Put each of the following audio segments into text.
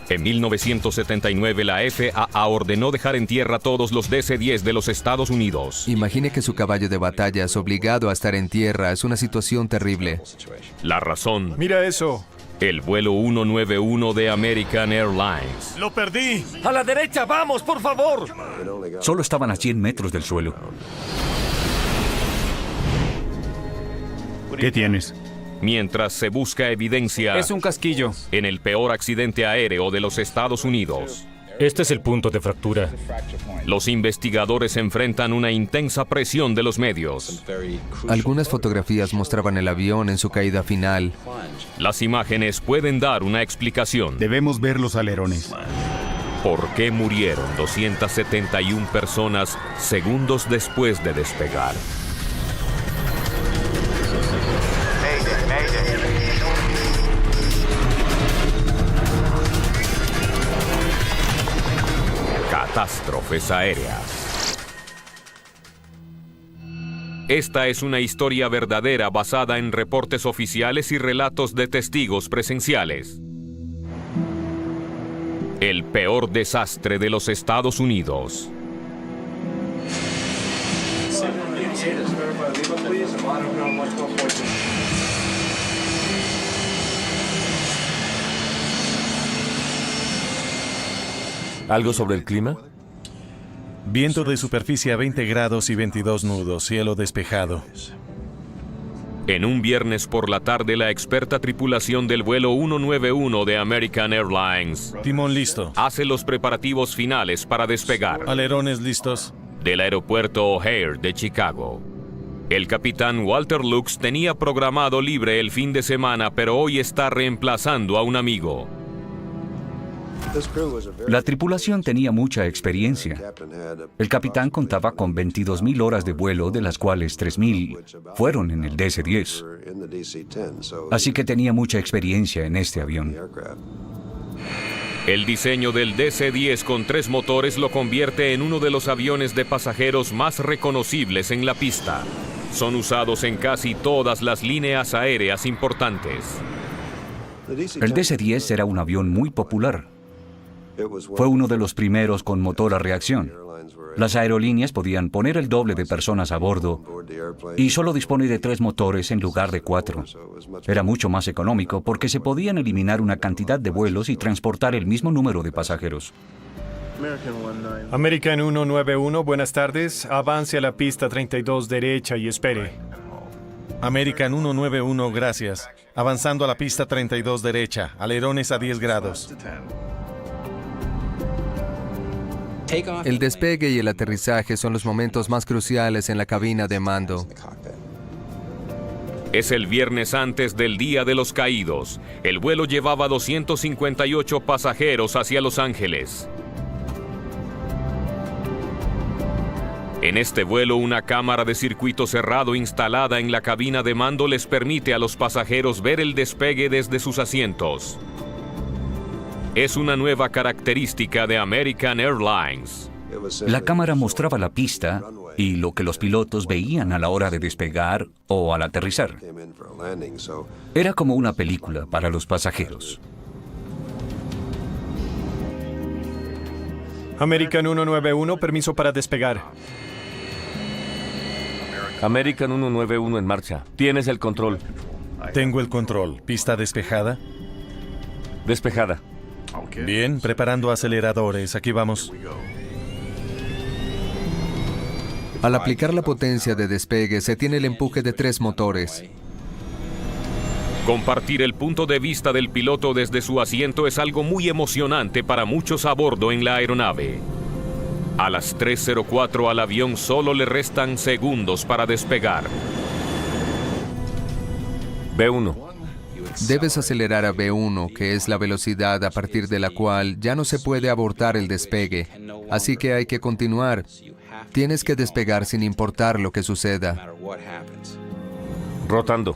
En 1979, la FAA ordenó dejar en tierra todos los DC-10 de los Estados Unidos. Imagine que su caballo de batalla es obligado a estar en tierra. Es una situación terrible. La razón, Mira eso. el vuelo 191 de American Airlines. ¡Lo perdí! ¡A la derecha, vamos, por favor! Solo estaban a 100 metros del suelo. ¿Qué tienes? Mientras se busca evidencia Es un casquillo. en el peor accidente aéreo de los Estados Unidos, Este es el punto de fractura. los investigadores enfrentan una intensa presión de los medios. Algunas fotografías mostraban el avión en su caída final. Las imágenes pueden dar una explicación. Debemos ver los alerones. ¿Por qué murieron 271 personas segundos después de despegar? Catástrofes aéreas. Esta es una historia verdadera basada en reportes oficiales y relatos de testigos presenciales. El peor desastre de los Estados Unidos. ¿Algo sobre el clima? Viento de superficie a 20 grados y 22 nudos, cielo despejado. En un viernes por la tarde, la experta tripulación del vuelo 191 de American Airlines Timón listo. hace los preparativos finales para despegar Alerones listos. del aeropuerto O'Hare de Chicago. El capitán Walter Lux tenía programado libre el fin de semana, pero hoy está reemplazando a un amigo. La tripulación tenía mucha experiencia. El capitán contaba con 22.000 horas de vuelo, de las cuales 3.000 fueron en el DC-10. Así que tenía mucha experiencia en este avión. El diseño del DC-10 con 3 motores lo convierte en uno de los aviones de pasajeros más reconocibles en la pista. Son usados en casi todas las líneas aéreas importantes. El DC-10 era un avión muy popular. Fue uno de los primeros con motor a reacción. Las aerolíneas podían poner el doble de personas a bordo y solo dispone de 3 motores en lugar de 4. Era mucho más económico porque se podían eliminar una cantidad de vuelos y transportar el mismo número de pasajeros. American 191, buenas tardes. Avance a la pista 32 derecha y espere. American 191, gracias. Avanzando a la pista 32 derecha, alerones a 10 grados. El despegue y el aterrizaje son los momentos más cruciales en la cabina de mando. Es el viernes antes del Día de los Caídos. El vuelo llevaba 258 pasajeros hacia Los Ángeles. En este vuelo, una cámara de circuito cerrado instalada en la cabina de mando les permite a los pasajeros ver el despegue desde sus asientos. Es una nueva característica de American Airlines. La cámara mostraba la pista y lo que los pilotos veían a la hora de despegar o al aterrizar. Era como una película para los pasajeros. American 191, permiso para despegar. American 191 en marcha. Tienes el control. Tengo el control. Pista despejada. Despejada. Bien, preparando aceleradores. Aquí vamos. Al aplicar la potencia de despegue, se tiene el empuje de 3 motores. Compartir el punto de vista del piloto desde su asiento es algo muy emocionante para muchos a bordo en la aeronave. A las 3:04 al avión solo le restan segundos para despegar. B1. Debes acelerar a B1, que es la velocidad a partir de la cual ya no se puede abortar el despegue. Así que hay que continuar. Tienes que despegar sin importar lo que suceda. Rotando.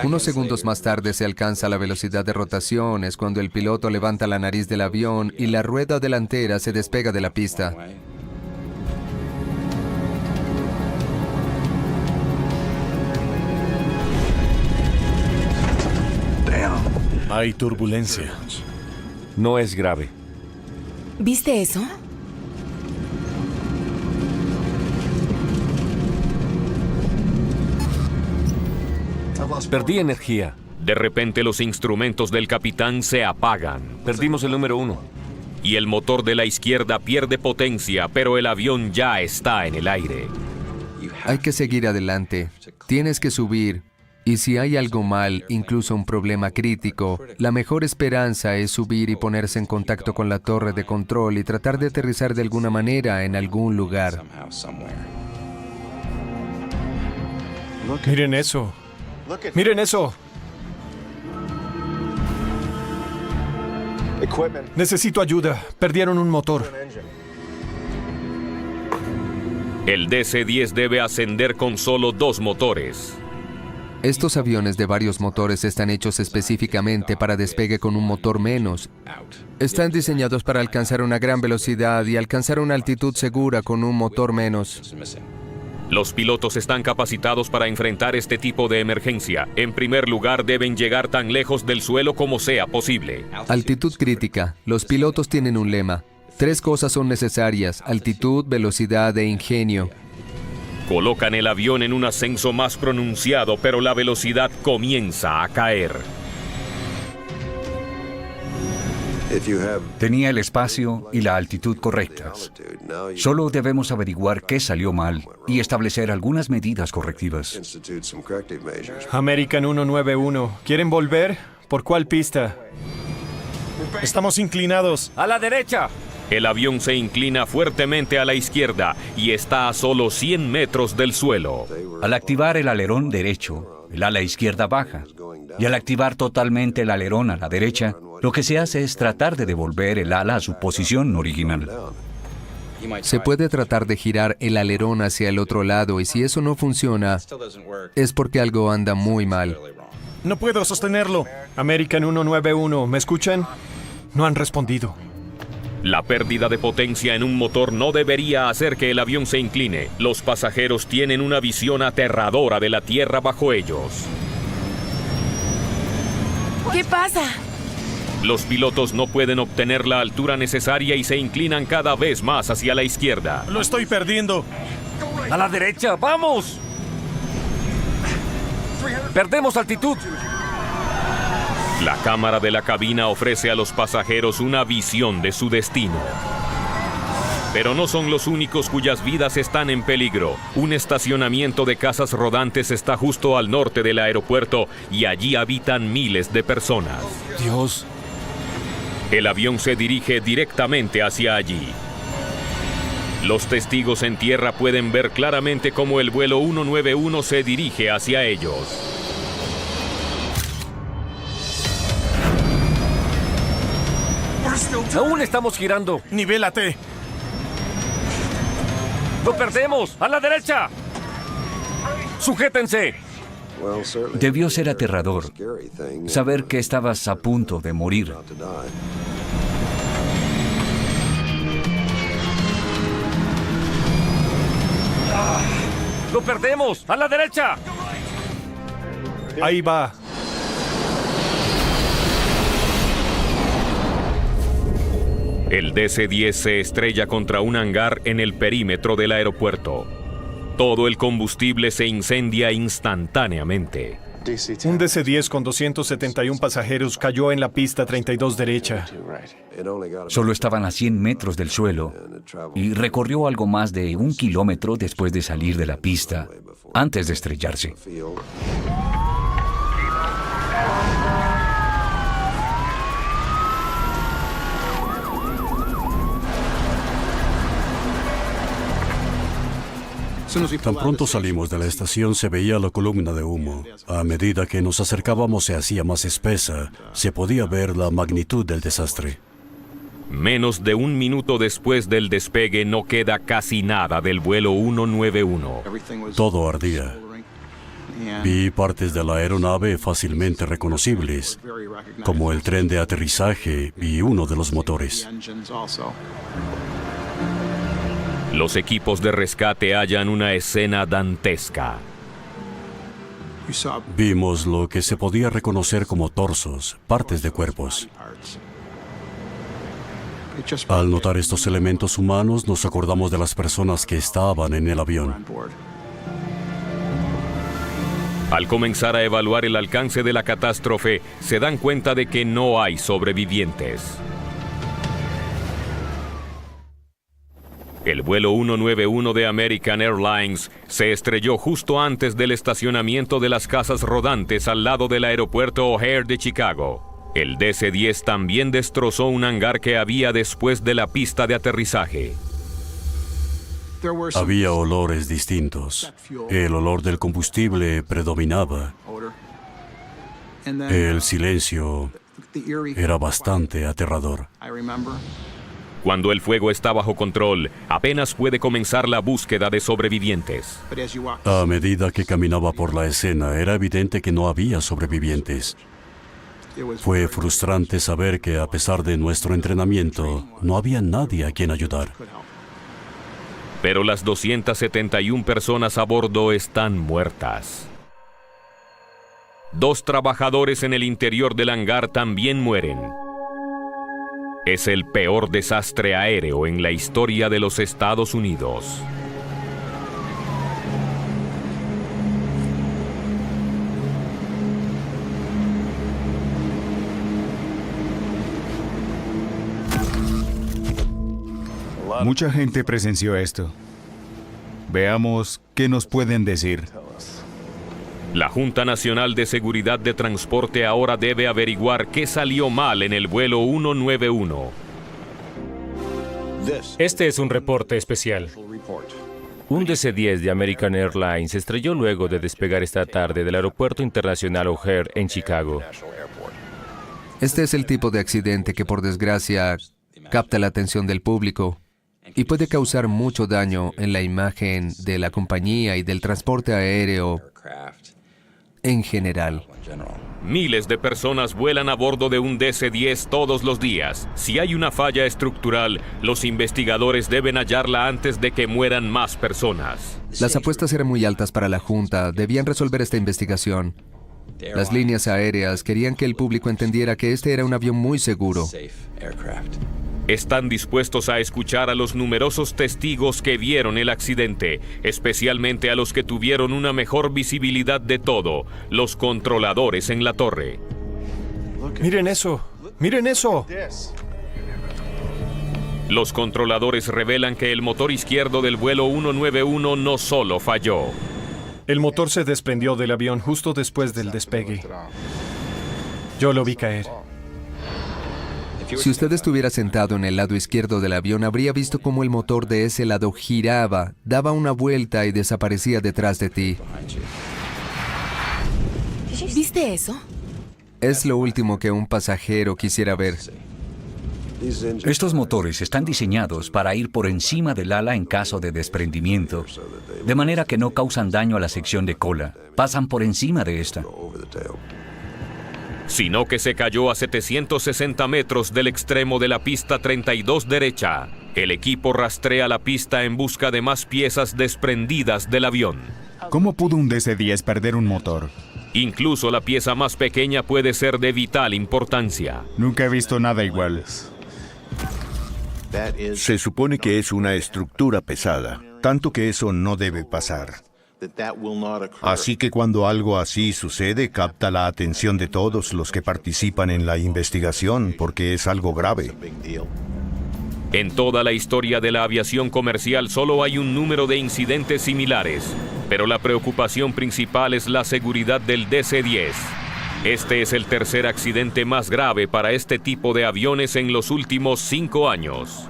Unos segundos más tarde se alcanza la velocidad de rotación, es cuando el piloto levanta la nariz del avión y la rueda delantera se despega de la pista. Hay turbulencia. No es grave. ¿Viste eso? Perdí energía. De repente los instrumentos del capitán se apagan Perdimos el número 1. y el motor de la izquierda pierde potencia, pero el avión ya está en el aire. Hay que seguir adelante. Tienes que subir. Y si hay algo mal, incluso un problema crítico, la mejor esperanza es subir y ponerse en contacto con la torre de control y tratar de aterrizar de alguna manera en algún lugar. Miren eso. Miren eso. Necesito ayuda. Perdieron un motor. El DC-10 debe ascender con solo 2 motores. Estos aviones de varios motores están hechos específicamente para despegue con un motor menos. Están diseñados para alcanzar una gran velocidad y alcanzar una altitud segura con un motor menos. Los pilotos están capacitados para enfrentar este tipo de emergencia. En primer lugar, deben llegar tan lejos del suelo como sea posible. Altitud crítica. Los pilotos tienen un lema. 3 cosas son necesarias: altitud, velocidad e ingenio. Colocan el avión en un ascenso más pronunciado, pero la velocidad comienza a caer. Tenía el espacio y la altitud correctas. Solo debemos averiguar qué salió mal y establecer algunas medidas correctivas. American 191. ¿Quieren volver? ¿Por cuál pista? Estamos inclinados. ¡A la derecha! El avión se inclina fuertemente a la izquierda y está a solo 100 metros del suelo. Al activar el alerón derecho, el ala izquierda baja. Y al activar totalmente el alerón a la derecha, lo que se hace es tratar de devolver el ala a su posición original. Se puede tratar de girar el alerón hacia el otro lado y si eso no funciona, es porque algo anda muy mal. No puedo sostenerlo. American 191. ¿Me escuchan? No han respondido. La pérdida de potencia en un motor no debería hacer que el avión se incline. Los pasajeros tienen una visión aterradora de la tierra bajo ellos. ¿Qué pasa? Los pilotos no pueden obtener la altura necesaria y se inclinan cada vez más hacia la izquierda. Lo estoy perdiendo. ¡A la derecha! ¡Vamos! ¡Perdemos altitud! La cámara de la cabina ofrece a los pasajeros una visión de su destino. Pero no son los únicos cuyas vidas están en peligro. Un estacionamiento de casas rodantes está justo al norte del aeropuerto y allí habitan miles de personas. Dios. El avión se dirige directamente hacia allí. Los testigos en tierra pueden ver claramente cómo el vuelo 191 se dirige hacia ellos. ¡Aún estamos girando! Nivélate. ¡Lo perdemos! ¡A la derecha! ¡Sujétense! Debió ser aterrador saber que estabas a punto de morir. ¡Lo perdemos! ¡A la derecha! Ahí va. El DC-10 se estrella contra un hangar en el perímetro del aeropuerto. Todo el combustible se incendia instantáneamente. Un DC-10 con 271 pasajeros cayó en la pista 32 derecha. Solo estaban a 100 metros del suelo y recorrió algo más de 1 kilómetro después de salir de la pista, antes de estrellarse. Tan pronto salimos de la estación se veía la columna de humo. A medida que nos acercábamos se hacía más espesa. Se podía ver la magnitud del desastre. Menos de 1 minuto después del despegue no queda casi nada del vuelo 191. Todo ardía. Vi partes de la aeronave fácilmente reconocibles, como el tren de aterrizaje y uno de los motores. Los equipos de rescate hallan una escena dantesca. Vimos lo que se podía reconocer como torsos, partes de cuerpos. Al notar estos elementos humanos, nos acordamos de las personas que estaban en el avión. Al comenzar a evaluar el alcance de la catástrofe, se dan cuenta de que no hay sobrevivientes. El vuelo 191 de American Airlines se estrelló justo antes del estacionamiento de las casas rodantes al lado del aeropuerto O'Hare de Chicago. El DC-10 también destrozó un hangar que había después de la pista de aterrizaje. Había olores distintos. El olor del combustible predominaba. El silencio era bastante aterrador. Cuando el fuego está bajo control, apenas puede comenzar la búsqueda de sobrevivientes. A medida que caminaba por la escena, era evidente que no había sobrevivientes. Fue frustrante saber que, a pesar de nuestro entrenamiento, no había nadie a quien ayudar. Pero las 271 personas a bordo están muertas. 2 trabajadores en el interior del hangar también mueren. Es el peor desastre aéreo en la historia de los Estados Unidos. Mucha gente presenció esto. Veamos qué nos pueden decir. La Junta Nacional de Seguridad de Transporte ahora debe averiguar qué salió mal en el vuelo 191. Este es un reporte especial. Un DC-10 de American Airlines se estrelló luego de despegar esta tarde del Aeropuerto Internacional O'Hare en Chicago. Este es el tipo de accidente que, por desgracia, capta la atención del público y puede causar mucho daño en la imagen de la compañía y del transporte aéreo en general. Miles de personas vuelan a bordo de un DC-10 todos los días. Si hay una falla estructural, los investigadores deben hallarla antes de que mueran más personas. Las apuestas eran muy altas para la Junta. Debían resolver esta investigación. Las líneas aéreas querían que el público entendiera que este era un avión muy seguro. Están dispuestos a escuchar a los numerosos testigos que vieron el accidente, especialmente a los que tuvieron una mejor visibilidad de todo, los controladores en la torre. ¡Miren eso! ¡Miren eso! Los controladores revelan que el motor izquierdo del vuelo 191 no solo falló. El motor se desprendió del avión justo después del despegue. Yo lo vi caer. Si usted estuviera sentado en el lado izquierdo del avión, habría visto cómo el motor de ese lado giraba, daba una vuelta y desaparecía detrás de ti. ¿Viste eso? Es lo último que un pasajero quisiera ver. Estos motores están diseñados para ir por encima del ala en caso de desprendimiento, de manera que no causan daño a la sección de cola, pasan por encima de esta. Sino que se cayó a 760 metros del extremo de la pista 32 derecha. El equipo rastrea la pista en busca de más piezas desprendidas del avión. ¿Cómo pudo un DC-10 perder un motor? Incluso la pieza más pequeña puede ser de vital importancia. Nunca he visto nada igual. Se supone que es una estructura pesada, tanto que eso no debe pasar. Así que cuando algo así sucede, capta la atención de todos los que participan en la investigación, porque es algo grave. En toda la historia de la aviación comercial solo hay un número de incidentes similares, pero la preocupación principal es la seguridad del DC-10. Este es el tercer accidente más grave para este tipo de aviones en los últimos 5 años.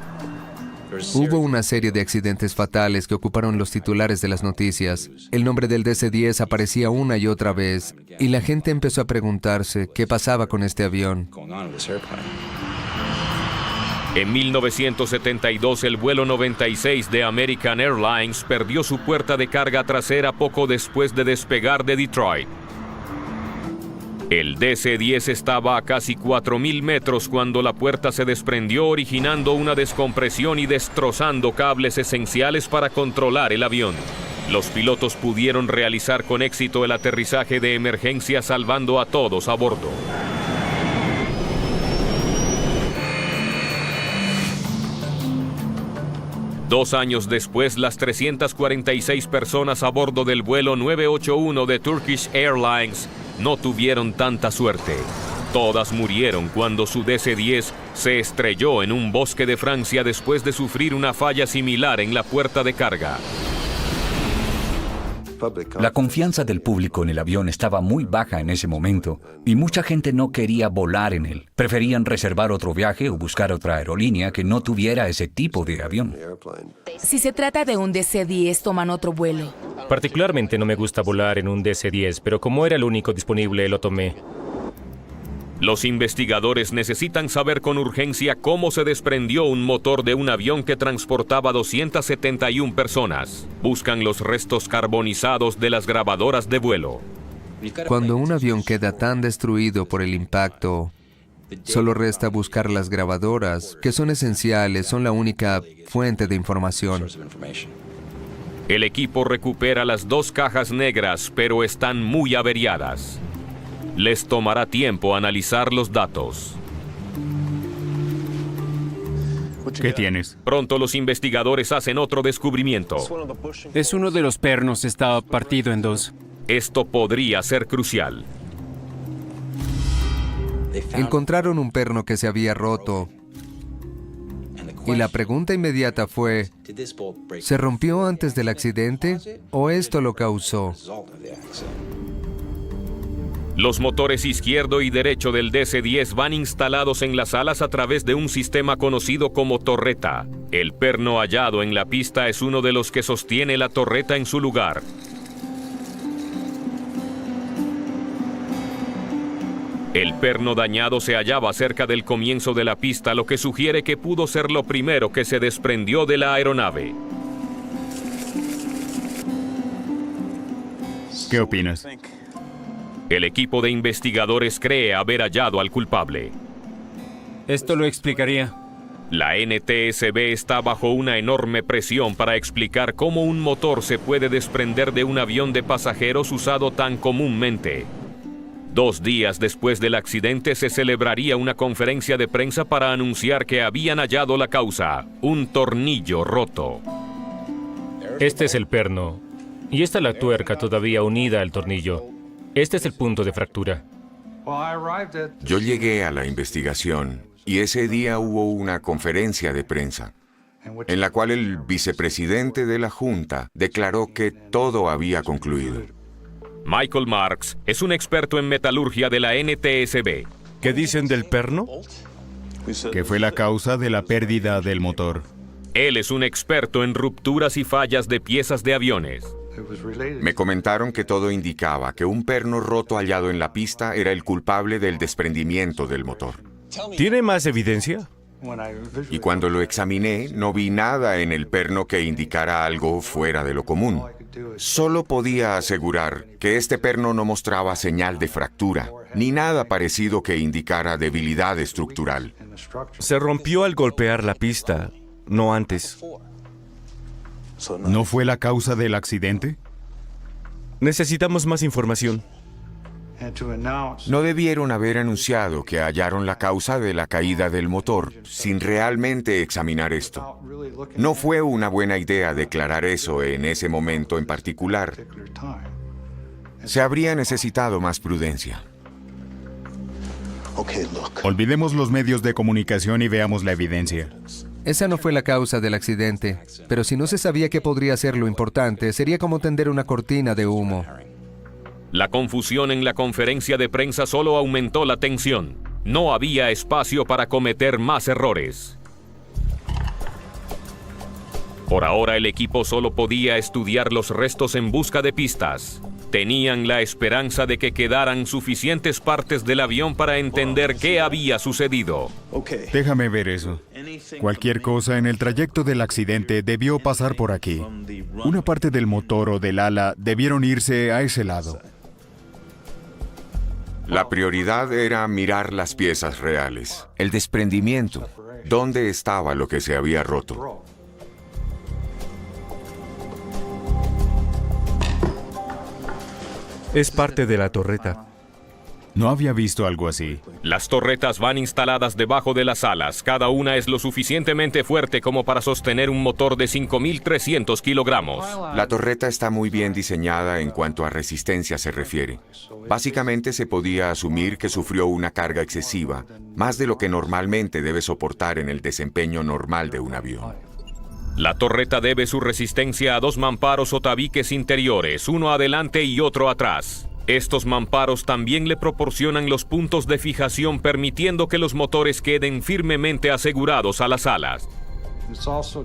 Hubo una serie de accidentes fatales que ocuparon los titulares de las noticias. El nombre del DC-10 aparecía una y otra vez, y la gente empezó a preguntarse qué pasaba con este avión. En 1972, el vuelo 96 de American Airlines perdió su puerta de carga trasera poco después de despegar de Detroit. El DC-10 estaba a casi 4.000 metros cuando la puerta se desprendió, originando una descompresión y destrozando cables esenciales para controlar el avión. Los pilotos pudieron realizar con éxito el aterrizaje de emergencia, salvando a todos a bordo. Dos años después, las 346 personas a bordo del vuelo 981 de Turkish Airlines no tuvieron tanta suerte. Todas murieron cuando su DC-10 se estrelló en un bosque de Francia después de sufrir una falla similar en la puerta de carga. La confianza del público en el avión estaba muy baja en ese momento y mucha gente no quería volar en él. Preferían reservar otro viaje o buscar otra aerolínea que no tuviera ese tipo de avión. Si se trata de un DC-10, toman otro vuelo. Particularmente no me gusta volar en un DC-10, pero como era el único disponible, lo tomé. Los investigadores necesitan saber con urgencia cómo se desprendió un motor de un avión que transportaba 271 personas. Buscan los restos carbonizados de las grabadoras de vuelo. Cuando un avión queda tan destruido por el impacto, solo resta buscar las grabadoras, que son esenciales, son la única fuente de información. El equipo recupera las 2 cajas negras, pero están muy averiadas. Les tomará tiempo analizar los datos. ¿Qué tienes? Pronto los investigadores hacen otro descubrimiento. Es uno de los pernos, está partido en 2. Esto podría ser crucial. Encontraron un perno que se había roto. Y la pregunta inmediata fue, ¿se rompió antes del accidente o esto lo causó? Los motores izquierdo y derecho del DC-10 van instalados en las alas a través de un sistema conocido como torreta. El perno hallado en la pista es uno de los que sostiene la torreta en su lugar. El perno dañado se hallaba cerca del comienzo de la pista, lo que sugiere que pudo ser lo primero que se desprendió de la aeronave. ¿Qué opinas? El equipo de investigadores cree haber hallado al culpable. Esto lo explicaría. La NTSB está bajo una enorme presión para explicar cómo un motor se puede desprender de un avión de pasajeros usado tan comúnmente. 2 días después del accidente se celebraría una conferencia de prensa para anunciar que habían hallado la causa: un tornillo roto. Este es el perno. Y esta es la tuerca todavía unida al tornillo. Este es el punto de fractura. Yo llegué a la investigación y ese día hubo una conferencia de prensa en la cual el vicepresidente de la Junta declaró que todo había concluido. Michael Marks es un experto en metalurgia de la NTSB. ¿Qué dicen del perno? Que fue la causa de la pérdida del motor. Él es un experto en rupturas y fallas de piezas de aviones. Me comentaron que todo indicaba que un perno roto hallado en la pista era el culpable del desprendimiento del motor. ¿Tiene más evidencia? Y cuando lo examiné, no vi nada en el perno que indicara algo fuera de lo común. Solo podía asegurar que este perno no mostraba señal de fractura, ni nada parecido que indicara debilidad estructural. Se rompió al golpear la pista, no antes. ¿No fue la causa del accidente? Necesitamos más información. No debieron haber anunciado que hallaron la causa de la caída del motor sin realmente examinar esto. No fue una buena idea declarar eso en ese momento en particular. Se habría necesitado más prudencia. Olvidemos los medios de comunicación y veamos la evidencia. Esa no fue la causa del accidente, pero si no se sabía qué podría ser lo importante, sería como tender una cortina de humo. La confusión en la conferencia de prensa solo aumentó la tensión. No había espacio para cometer más errores. Por ahora el equipo solo podía estudiar los restos en busca de pistas. Tenían la esperanza de que quedaran suficientes partes del avión para entender qué había sucedido. Déjame ver eso. Cualquier cosa en el trayecto del accidente debió pasar por aquí. Una parte del motor o del ala debieron irse a ese lado. La prioridad era mirar las piezas reales. El desprendimiento. ¿Dónde estaba lo que se había roto? Es parte de la torreta. No había visto algo así. Las torretas van instaladas debajo de las alas. Cada una es lo suficientemente fuerte como para sostener un motor de 5.300 kilogramos. La torreta está muy bien diseñada en cuanto a resistencia se refiere. Básicamente se podía asumir que sufrió una carga excesiva, más de lo que normalmente debe soportar en el desempeño normal de un avión. La torreta debe su resistencia a 2 mamparos o tabiques interiores, uno adelante y otro atrás. Estos mamparos también le proporcionan los puntos de fijación, permitiendo que los motores queden firmemente asegurados a las alas.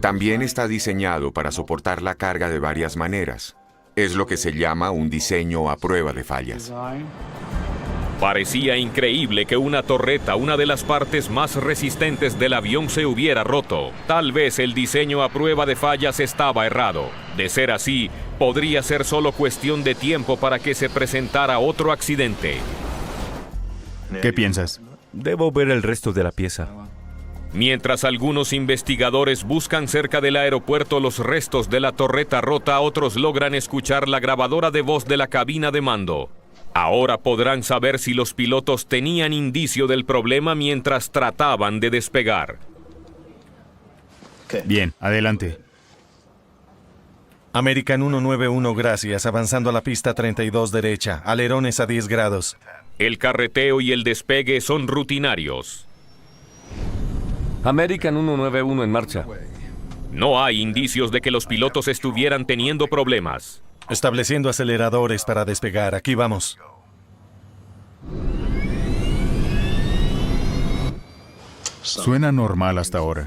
También está diseñado para soportar la carga de varias maneras. Es lo que se llama un diseño a prueba de fallas. Parecía increíble que una torreta, una de las partes más resistentes del avión, se hubiera roto. Tal vez el diseño a prueba de fallas estaba errado. De ser así, podría ser solo cuestión de tiempo para que se presentara otro accidente. ¿Qué piensas? Debo ver el resto de la pieza. Mientras algunos investigadores buscan cerca del aeropuerto los restos de la torreta rota, otros logran escuchar la grabadora de voz de la cabina de mando. Ahora podrán saber si los pilotos tenían indicio del problema mientras trataban de despegar. Bien, adelante. American 191, gracias. Avanzando a la pista 32 derecha. Alerones a 10 grados. El carreteo y el despegue son rutinarios. American 191 en marcha. No hay indicios de que los pilotos estuvieran teniendo problemas. Estableciendo aceleradores para despegar. Aquí vamos. Suena normal hasta ahora.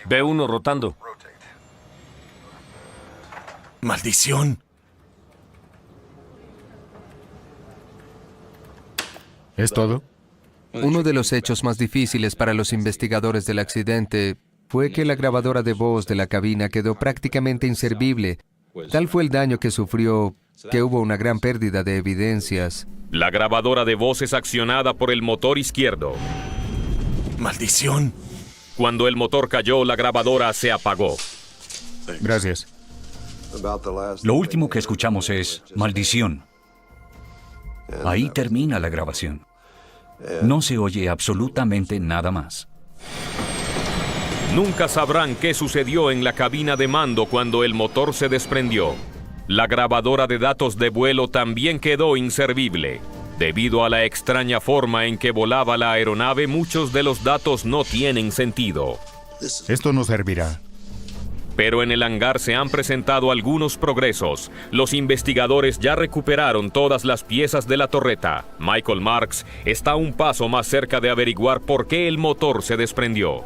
B1 rotando. ¡Maldición! ¿Es todo? Uno de los hechos más difíciles para los investigadores del accidente fue que la grabadora de voz de la cabina quedó prácticamente inservible. Tal fue el daño que sufrió que hubo una gran pérdida de evidencias. La grabadora de voz es accionada por el motor izquierdo. ¡Maldición! Cuando el motor cayó, la grabadora se apagó. Gracias. Lo último que escuchamos es maldición. Ahí termina la grabación. No se oye absolutamente nada más. Nunca sabrán qué sucedió en la cabina de mando cuando el motor se desprendió. La grabadora de datos de vuelo también quedó inservible. Debido a la extraña forma en que volaba la aeronave, muchos de los datos no tienen sentido. Esto no servirá. Pero en el hangar se han presentado algunos progresos. Los investigadores ya recuperaron todas las piezas de la torreta. Michael Marks está un paso más cerca de averiguar por qué el motor se desprendió.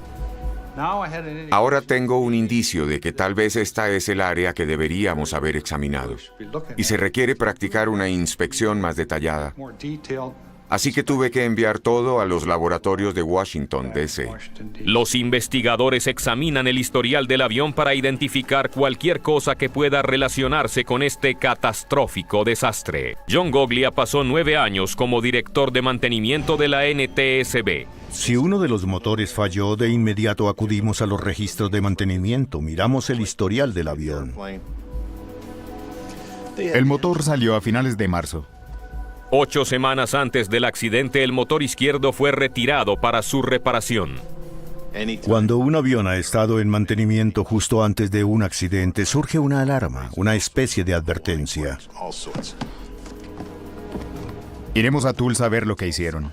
Ahora tengo un indicio de que tal vez esta es el área que deberíamos haber examinado. Y se requiere practicar una inspección más detallada. Así que tuve que enviar todo a los laboratorios de Washington, D.C. Los investigadores examinan el historial del avión para identificar cualquier cosa que pueda relacionarse con este catastrófico desastre. John Goglia pasó 9 años como director de mantenimiento de la NTSB. Si uno de los motores falló, de inmediato acudimos a los registros de mantenimiento. Miramos el historial del avión. El motor salió a finales de marzo. 8 semanas antes del accidente, el motor izquierdo fue retirado para su reparación. Cuando un avión ha estado en mantenimiento justo antes de un accidente, surge una alarma, una especie de advertencia. Iremos a Tulsa a ver lo que hicieron.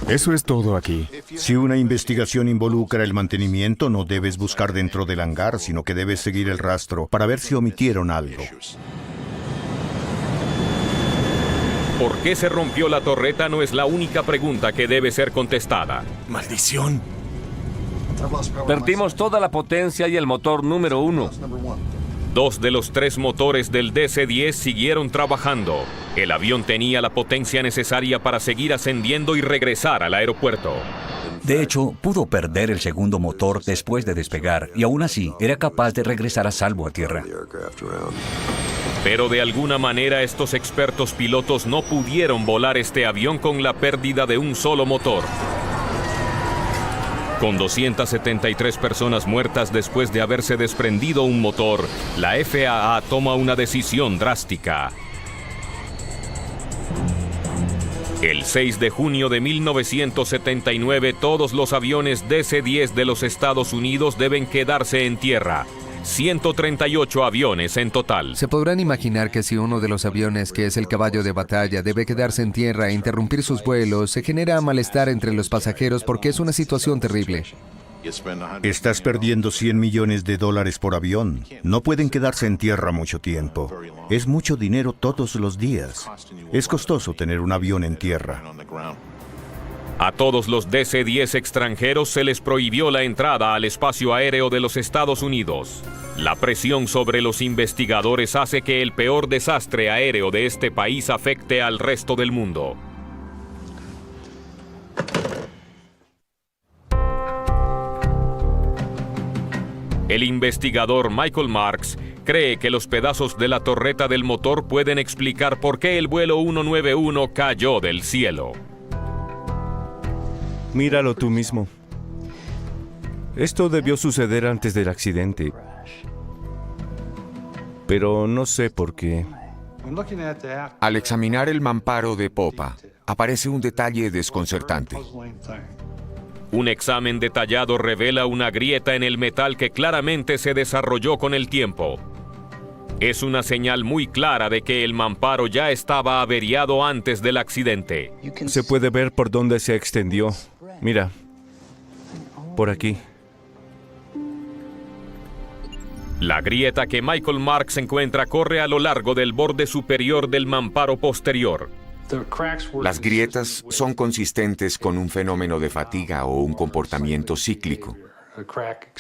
Eso es todo aquí. Si una investigación involucra el mantenimiento, no debes buscar dentro del hangar, sino que debes seguir el rastro para ver si omitieron algo. ¿Por qué se rompió la torreta? No es la única pregunta que debe ser contestada. ¡Maldición! Perdimos toda la potencia y el motor número 1. 2 de los 3 motores del DC-10 siguieron trabajando. El avión tenía la potencia necesaria para seguir ascendiendo y regresar al aeropuerto. De hecho, pudo perder el segundo motor después de despegar y aún así era capaz de regresar a salvo a tierra. Pero de alguna manera estos expertos pilotos no pudieron volar este avión con la pérdida de un solo motor. Con 273 personas muertas después de haberse desprendido un motor, la FAA toma una decisión drástica. El 6 de junio de 1979, todos los aviones DC-10 de los Estados Unidos deben quedarse en tierra. 138 aviones en total. Se podrán imaginar que si uno de los aviones, que es el caballo de batalla, debe quedarse en tierra e interrumpir sus vuelos, se genera malestar entre los pasajeros porque es una situación terrible. Estás perdiendo $100 millones por avión. No pueden quedarse en tierra mucho tiempo. Es mucho dinero todos los días. Es costoso tener un avión en tierra. A todos los DC-10 extranjeros se les prohibió la entrada al espacio aéreo de los Estados Unidos. La presión sobre los investigadores hace que el peor desastre aéreo de este país afecte al resto del mundo. El investigador Michael Marks cree que los pedazos de la torreta del motor pueden explicar por qué el vuelo 191 cayó del cielo. Míralo tú mismo. Esto debió suceder antes del accidente. Pero no sé por qué. Al examinar el mamparo de popa, aparece un detalle desconcertante. Un examen detallado revela una grieta en el metal que claramente se desarrolló con el tiempo. Es una señal muy clara de que el mamparo ya estaba averiado antes del accidente. Se puede ver por dónde se extendió. Mira, por aquí. La grieta que Michael Marks encuentra corre a lo largo del borde superior del mamparo posterior. Las grietas son consistentes con un fenómeno de fatiga o un comportamiento cíclico.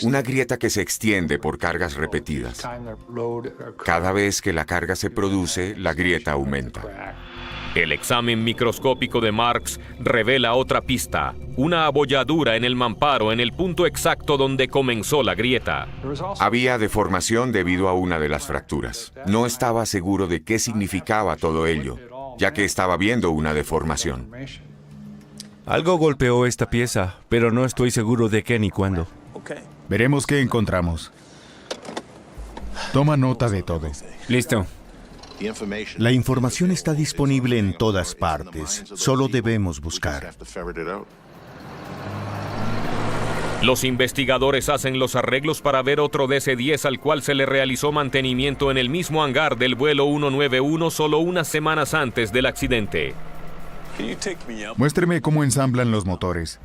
Una grieta que se extiende por cargas repetidas. Cada vez que la carga se produce, la grieta aumenta. El examen microscópico de Marks revela otra pista, una abolladura en el mamparo en el punto exacto donde comenzó la grieta. Había deformación debido a una de las fracturas. No estaba seguro de qué significaba todo ello, ya que estaba viendo una deformación. Algo golpeó esta pieza, pero no estoy seguro de qué ni cuándo. Veremos qué encontramos. Toma nota de todo. Listo. La información está disponible en todas partes. Solo debemos buscar. Los investigadores hacen los arreglos para ver otro DC-10 al cual se le realizó mantenimiento en el mismo hangar del vuelo 191 solo unas semanas antes del accidente. Muéstreme cómo ensamblan los motores.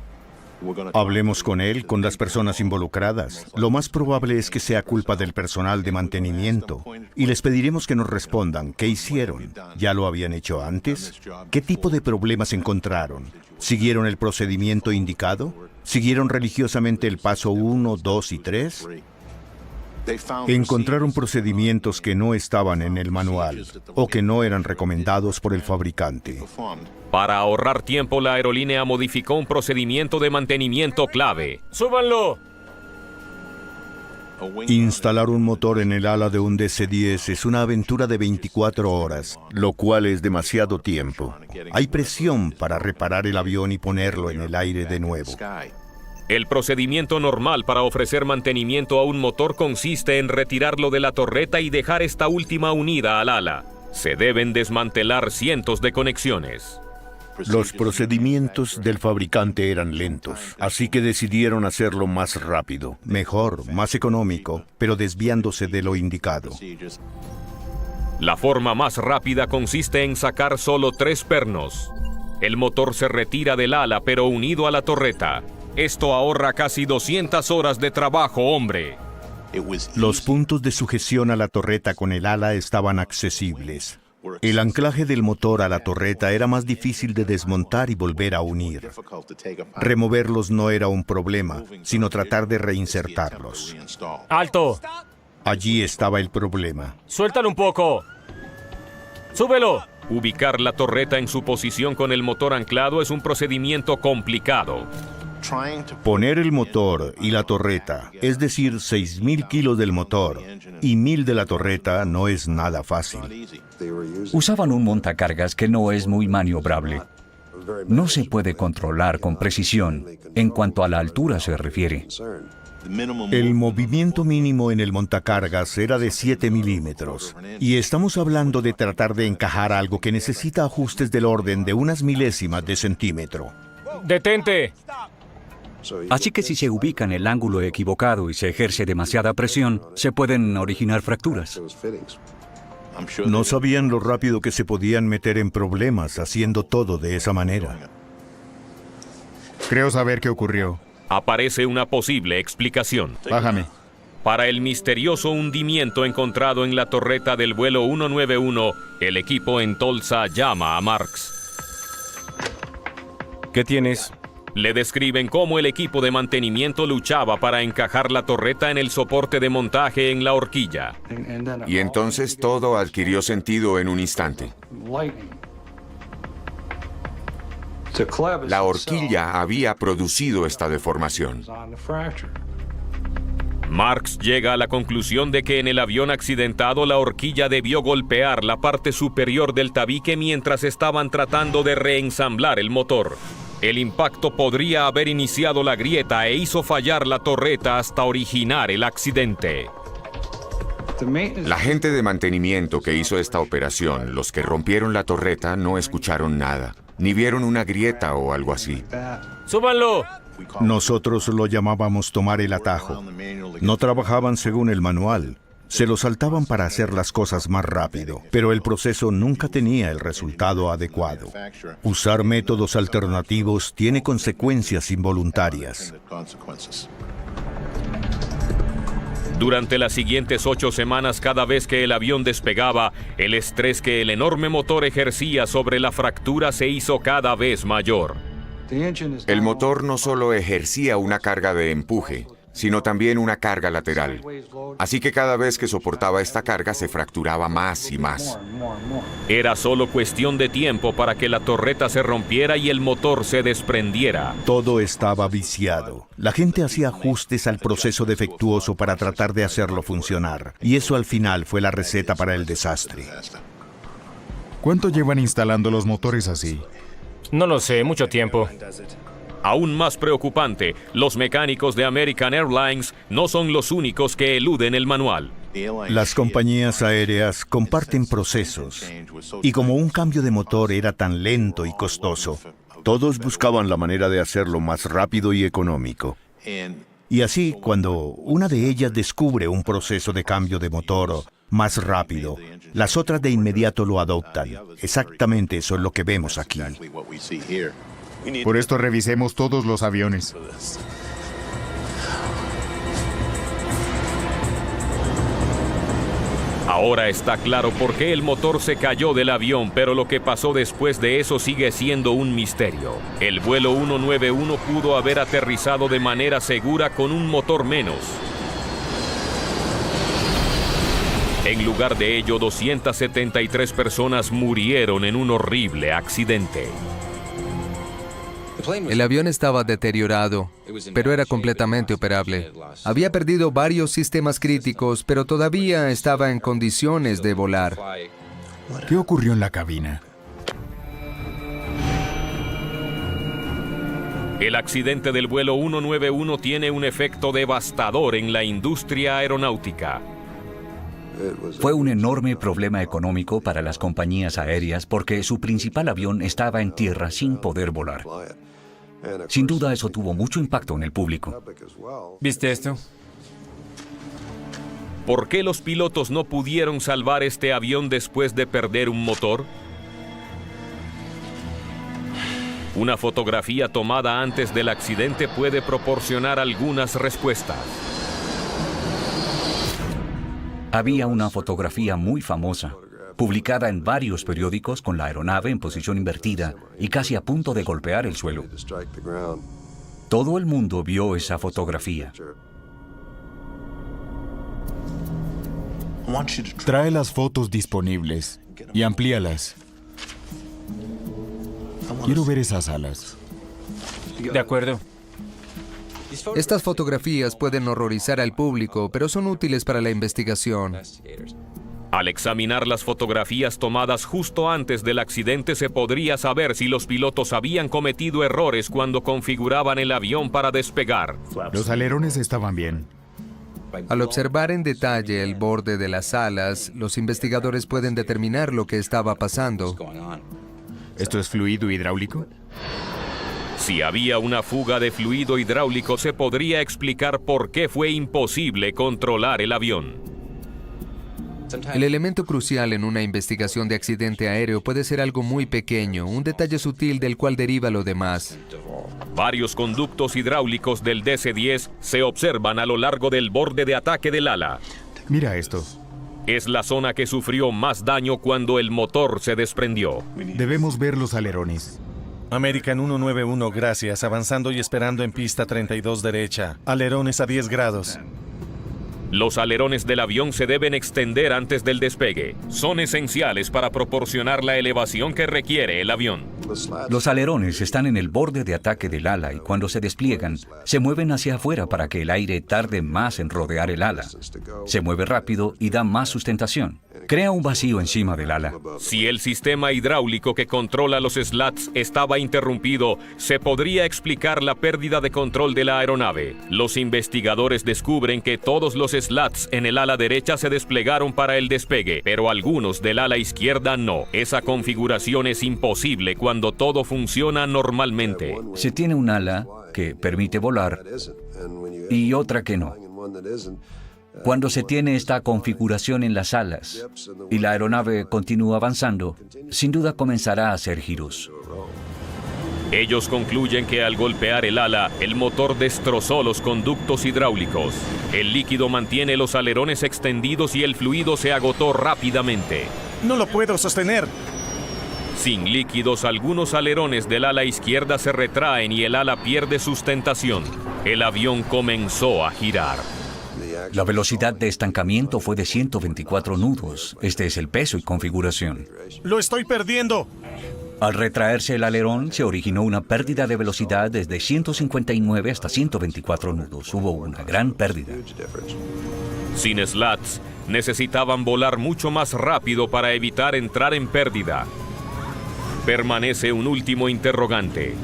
Hablemos con él, con las personas involucradas. Lo más probable es que sea culpa del personal de mantenimiento. Y les pediremos que nos respondan qué hicieron. ¿Ya lo habían hecho antes? ¿Qué tipo de problemas encontraron? ¿Siguieron el procedimiento indicado? ¿Siguieron religiosamente el paso 1, 2 y 3? Encontraron procedimientos que no estaban en el manual o que no eran recomendados por el fabricante. Para ahorrar tiempo, la aerolínea modificó un procedimiento de mantenimiento clave. ¡Súbanlo! Instalar un motor en el ala de un DC-10 es una aventura de 24 horas, lo cual es demasiado tiempo. Hay presión para reparar el avión y ponerlo en el aire de nuevo. El procedimiento normal para ofrecer mantenimiento a un motor consiste en retirarlo de la torreta y dejar esta última unida al ala. Se deben desmantelar cientos de conexiones. Los procedimientos del fabricante eran lentos, así que decidieron hacerlo más rápido, mejor, más económico, pero desviándose de lo indicado. La forma más rápida consiste en sacar solo 3 pernos. El motor se retira del ala pero unido a la torreta. Esto ahorra casi 200 horas de trabajo, hombre. Los puntos de sujeción a la torreta con el ala estaban accesibles. El anclaje del motor a la torreta era más difícil de desmontar y volver a unir. Removerlos no era un problema, sino tratar de reinsertarlos. ¡Alto! Allí estaba el problema. ¡Suéltalo un poco! ¡Súbelo! Ubicar la torreta en su posición con el motor anclado es un procedimiento complicado. Poner el motor y la torreta, es decir, 6.000 kilos del motor y 1.000 de la torreta, no es nada fácil. Usaban un montacargas que no es muy maniobrable. no se puede controlar con precisión en cuanto a la altura se refiere. El movimiento mínimo en el montacargas era de 7 milímetros. Y estamos hablando de tratar de encajar algo que necesita ajustes del orden de unas milésimas de centímetro. ¡Detente! Así que si se ubica en el ángulo equivocado y se ejerce demasiada presión, se pueden originar fracturas. No sabían lo rápido que se podían meter en problemas haciendo todo de esa manera. Creo saber qué ocurrió. Aparece una posible explicación. Bájame. Para el misterioso hundimiento encontrado en la torreta del vuelo 191, el equipo en Tulsa llama a Marks. ¿Qué tienes? Le describen cómo el equipo de mantenimiento luchaba para encajar la torreta en el soporte de montaje en la horquilla. Y entonces todo adquirió sentido en un instante. La horquilla había producido esta deformación. Marks llega a la conclusión de que en el avión accidentado la horquilla debió golpear la parte superior del tabique mientras estaban tratando de reensamblar el motor. El impacto podría haber iniciado la grieta e hizo fallar la torreta hasta originar el accidente. La gente de mantenimiento que hizo esta operación, los que rompieron la torreta, no escucharon nada, ni vieron una grieta o algo así. ¡Súbanlo! Nosotros lo llamábamos tomar el atajo. No trabajaban según el manual. Se lo saltaban para hacer las cosas más rápido, pero el proceso nunca tenía el resultado adecuado. Usar métodos alternativos tiene consecuencias involuntarias. Durante las siguientes 8 semanas, cada vez que el avión despegaba, el estrés que el enorme motor ejercía sobre la fractura se hizo cada vez mayor. El motor no solo ejercía una carga de empuje, sino también una carga lateral. Así que cada vez que soportaba esta carga se fracturaba más y más. Era solo cuestión de tiempo para que la torreta se rompiera y el motor se desprendiera. Todo estaba viciado. La gente hacía ajustes al proceso defectuoso para tratar de hacerlo funcionar. Y eso al final fue la receta para el desastre. ¿Cuánto llevan instalando los motores así? No lo sé, mucho tiempo. Aún más preocupante, los mecánicos de American Airlines no son los únicos que eluden el manual. Las compañías aéreas comparten procesos, y como un cambio de motor era tan lento y costoso, todos buscaban la manera de hacerlo más rápido y económico. Y así, cuando una de ellas descubre un proceso de cambio de motor más rápido, las otras de inmediato lo adoptan. Exactamente eso es lo que vemos aquí. Por esto revisemos todos los aviones. Ahora está claro por qué el motor se cayó del avión, pero lo que pasó después de eso sigue siendo un misterio. El vuelo 191 pudo haber aterrizado de manera segura con un motor menos. En lugar de ello, 273 personas murieron en un horrible accidente. El avión estaba deteriorado, pero era completamente operable. Había perdido varios sistemas críticos, pero todavía estaba en condiciones de volar. ¿Qué ocurrió en la cabina? El accidente del vuelo 191 tiene un efecto devastador en la industria aeronáutica. Fue un enorme problema económico para las compañías aéreas porque su principal avión estaba en tierra sin poder volar. Sin duda eso tuvo mucho impacto en el público. ¿Viste esto? ¿Por qué los pilotos no pudieron salvar este avión después de perder un motor? Una fotografía tomada antes del accidente puede proporcionar algunas respuestas. Había una fotografía muy famosa, publicada en varios periódicos con la aeronave en posición invertida y casi a punto de golpear el suelo. Todo el mundo vio esa fotografía. Trae las fotos disponibles y amplíalas. Quiero ver esas alas. De acuerdo. Estas fotografías pueden horrorizar al público, pero son útiles para la investigación. Al examinar las fotografías tomadas justo antes del accidente se podría saber si los pilotos habían cometido errores cuando configuraban el avión para despegar. Los alerones estaban bien. Al observar en detalle el borde de las alas, los investigadores pueden determinar lo que estaba pasando. ¿Esto es fluido hidráulico? Si había una fuga de fluido hidráulico, se podría explicar por qué fue imposible controlar el avión. El elemento crucial en una investigación de accidente aéreo puede ser algo muy pequeño, un detalle sutil del cual deriva lo demás. Varios conductos hidráulicos del DC-10 se observan a lo largo del borde de ataque del ala. Mira esto. Es la zona que sufrió más daño cuando el motor se desprendió. Debemos ver los alerones. American 191, gracias. Avanzando y esperando en pista 32 derecha. Alerones a 10 grados. Los alerones del avión se deben extender antes del despegue. Son esenciales para proporcionar la elevación que requiere el avión. Los alerones están en el borde de ataque del ala y cuando se despliegan, se mueven hacia afuera para que el aire tarde más en rodear el ala. Se mueve rápido y da más sustentación. Crea un vacío encima del ala. Si el sistema hidráulico que controla los slats estaba interrumpido, se podría explicar la pérdida de control de la aeronave. Los investigadores descubren que todos los slats en el ala derecha se desplegaron para el despegue, pero algunos del ala izquierda no. Esa configuración es imposible cuando todo funciona normalmente. Se tiene un ala que permite volar y otra que no. Cuando se tiene esta configuración en las alas y la aeronave continúa avanzando, sin duda comenzará a hacer giros. Ellos concluyen que al golpear el ala, el motor destrozó los conductos hidráulicos. El líquido mantiene los alerones extendidos y el fluido se agotó rápidamente. ¡No lo puedo sostener! Sin líquidos, algunos alerones del ala izquierda se retraen y el ala pierde sustentación. El avión comenzó a girar. La velocidad de estancamiento fue de 124 nudos. Este es el peso y configuración. ¡Lo estoy perdiendo! Al retraerse el alerón, se originó una pérdida de velocidad desde 159 hasta 124 nudos. Hubo una gran pérdida. Sin slats, necesitaban volar mucho más rápido para evitar entrar en pérdida. Permanece un último interrogante.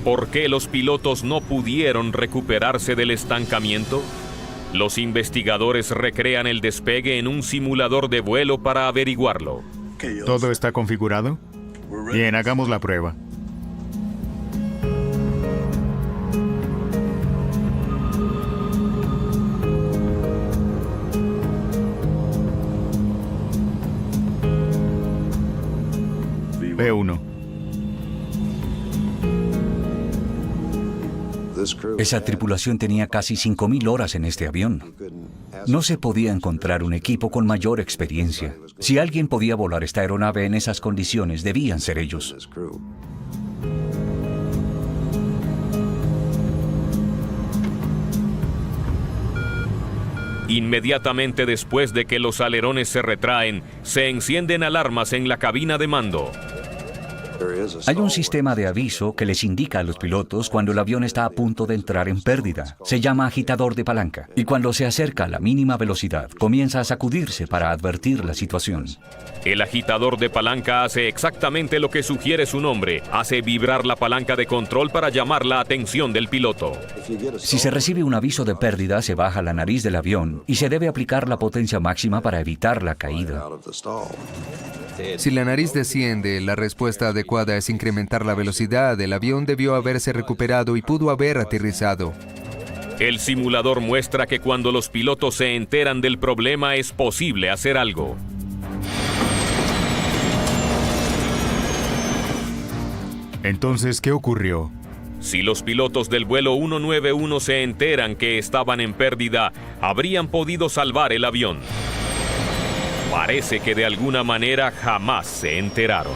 ¿Por qué los pilotos no pudieron recuperarse del estancamiento? Los investigadores recrean el despegue en un simulador de vuelo para averiguarlo. ¿Todo está configurado? Bien, hagamos la prueba. B1. Esa tripulación tenía casi 5.000 horas en este avión. No se podía encontrar un equipo con mayor experiencia. Si alguien podía volar esta aeronave en esas condiciones, debían ser ellos. Inmediatamente después de que los alerones se retraen, se encienden alarmas en la cabina de mando. Hay un sistema de aviso que les indica a los pilotos cuando el avión está a punto de entrar en pérdida. Se llama agitador de palanca. Y cuando se acerca a la mínima velocidad, comienza a sacudirse para advertir la situación. El agitador de palanca hace exactamente lo que sugiere su nombre. Hace vibrar la palanca de control para llamar la atención del piloto. Si se recibe un aviso de pérdida, se baja la nariz del avión y se debe aplicar la potencia máxima para evitar la caída. Si la nariz desciende, la respuesta adecuada es incrementar la velocidad. El avión debió haberse recuperado y pudo haber aterrizado. El simulador muestra que cuando los pilotos se enteran del problema es posible hacer algo. Entonces, ¿qué ocurrió? Si los pilotos del vuelo 191 se enteran que estaban en pérdida, habrían podido salvar el avión. Parece que de alguna manera jamás se enteraron.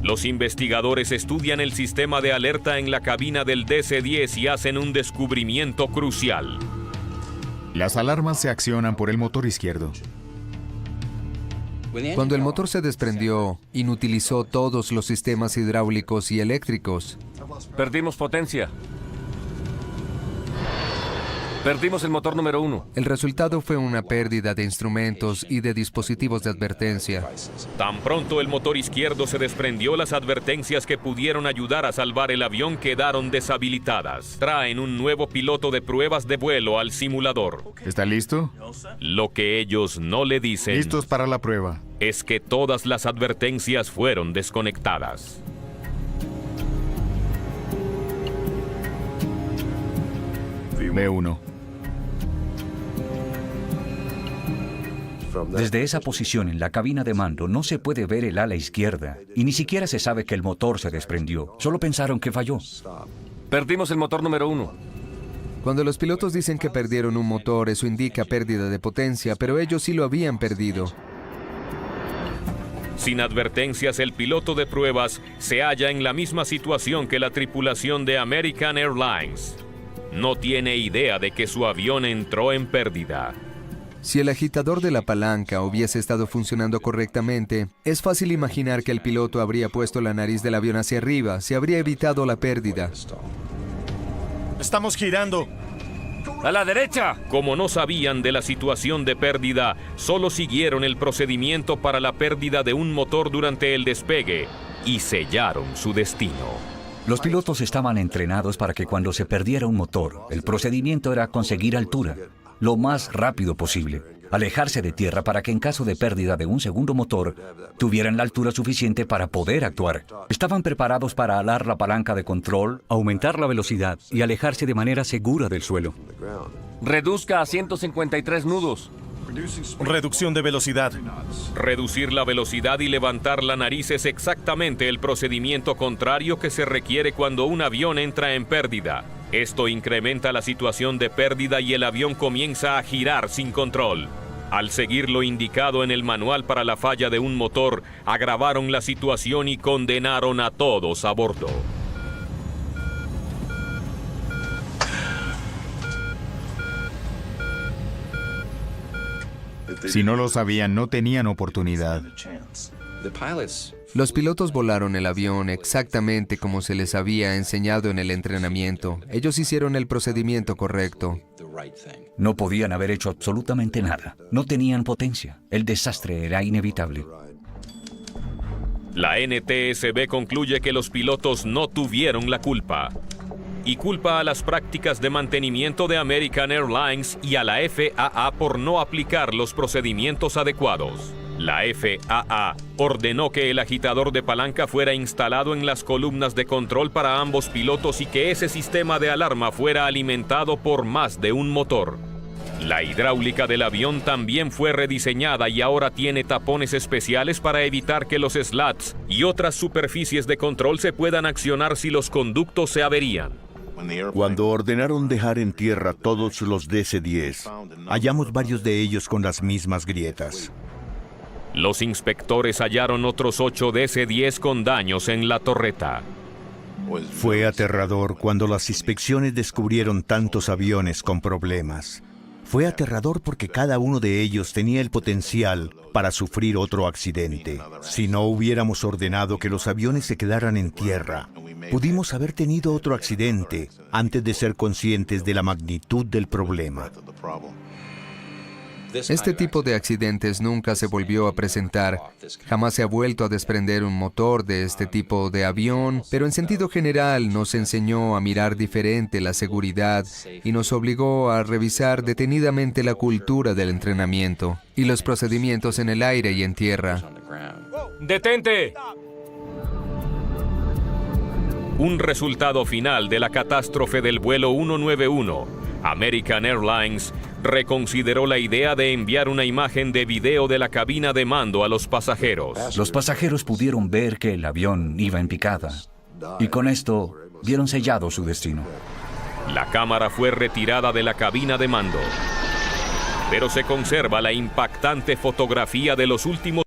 Los investigadores estudian el sistema de alerta en la cabina del DC-10 y hacen un descubrimiento crucial. Las alarmas se accionan por el motor izquierdo. Cuando el motor se desprendió, inutilizó todos los sistemas hidráulicos y eléctricos. Perdimos potencia. Perdimos el motor número 1. El resultado fue una pérdida de instrumentos y de dispositivos de advertencia. Tan pronto el motor izquierdo se desprendió, las advertencias que pudieron ayudar a salvar el avión quedaron deshabilitadas. Traen un nuevo piloto de pruebas de vuelo al simulador. ¿Está listo? Lo que ellos no le dicen Listos para la prueba. es que todas las advertencias fueron desconectadas. B1. Desde esa posición en la cabina de mando no se puede ver el ala izquierda y ni siquiera se sabe que el motor se desprendió. Solo pensaron que falló. Perdimos el motor número 1. Cuando los pilotos dicen que perdieron un motor, eso indica pérdida de potencia, pero ellos sí lo habían perdido. Sin advertencias, el piloto de pruebas se halla en la misma situación que la tripulación de American Airlines. No tiene idea de que su avión entró en pérdida. Si el agitador de la palanca hubiese estado funcionando correctamente, es fácil imaginar que el piloto habría puesto la nariz del avión hacia arriba, se habría evitado la pérdida. ¡Estamos girando! ¡A la derecha! Como no sabían de la situación de pérdida, solo siguieron el procedimiento para la pérdida de un motor durante el despegue y sellaron su destino. Los pilotos estaban entrenados para que cuando se perdiera un motor, el procedimiento era conseguir altura, lo más rápido posible, alejarse de tierra para que en caso de pérdida de un segundo motor, tuvieran la altura suficiente para poder actuar. Estaban preparados para alar la palanca de control, aumentar la velocidad y alejarse de manera segura del suelo. Reduzca a 153 nudos. Reducción de velocidad. Reducir la velocidad y levantar la nariz es exactamente el procedimiento contrario que se requiere cuando un avión entra en pérdida. Esto incrementa la situación de pérdida y el avión comienza a girar sin control. Al seguir lo indicado en el manual para la falla de un motor, agravaron la situación y condenaron a todos a bordo. Si no lo sabían, no tenían oportunidad. Los pilotos volaron el avión exactamente como se les había enseñado en el entrenamiento. Ellos hicieron el procedimiento correcto. No podían haber hecho absolutamente nada. No tenían potencia. El desastre era inevitable. La NTSB concluye que los pilotos no tuvieron la culpa. Y culpa a las prácticas de mantenimiento de American Airlines y a la FAA por no aplicar los procedimientos adecuados. La FAA ordenó que el agitador de palanca fuera instalado en las columnas de control para ambos pilotos y que ese sistema de alarma fuera alimentado por más de un motor. La hidráulica del avión también fue rediseñada y ahora tiene tapones especiales para evitar que los slats y otras superficies de control se puedan accionar si los conductos se averían. Cuando ordenaron dejar en tierra todos los DC-10, hallamos varios de ellos con las mismas grietas. Los inspectores hallaron otros 8 DC-10 con daños en la torreta. Fue aterrador cuando las inspecciones descubrieron tantos aviones con problemas. Fue aterrador porque cada uno de ellos tenía el potencial para sufrir otro accidente. Si no hubiéramos ordenado que los aviones se quedaran en tierra, pudimos haber tenido otro accidente antes de ser conscientes de la magnitud del problema. Este tipo de accidentes nunca se volvió a presentar. Jamás se ha vuelto a desprender un motor de este tipo de avión, pero en sentido general nos enseñó a mirar diferente la seguridad y nos obligó a revisar detenidamente la cultura del entrenamiento y los procedimientos en el aire y en tierra. ¡Detente! Un resultado final de la catástrofe del vuelo 191. American Airlines reconsideró la idea de enviar una imagen de video de la cabina de mando a los pasajeros. Los pasajeros pudieron ver que el avión iba en picada y con esto vieron sellado su destino. La cámara fue retirada de la cabina de mando, pero se conserva la impactante fotografía de los últimos